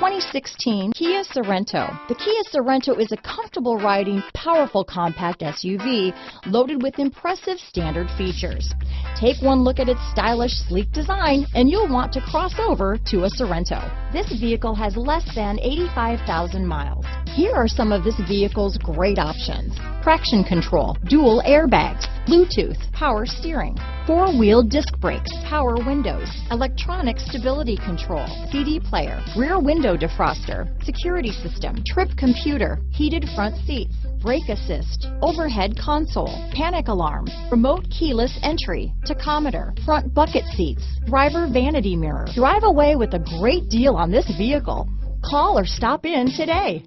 2016 Kia Sorento. The Kia Sorento is a comfortable riding, powerful compact SUV loaded with impressive standard features. Take one look at its stylish, sleek design and you'll want to cross over to a Sorento. This vehicle has less than 85,000 miles. Here are some of this vehicle's great options: traction control, dual airbags, Bluetooth, power steering, four-wheel disc brakes, power windows, electronic stability control, CD player, rear window defroster, security system, trip computer, heated front seats, brake assist, overhead console, panic alarm, remote keyless entry, tachometer, front bucket seats, driver vanity mirror. Drive away with a great deal on this vehicle. Call or stop in today.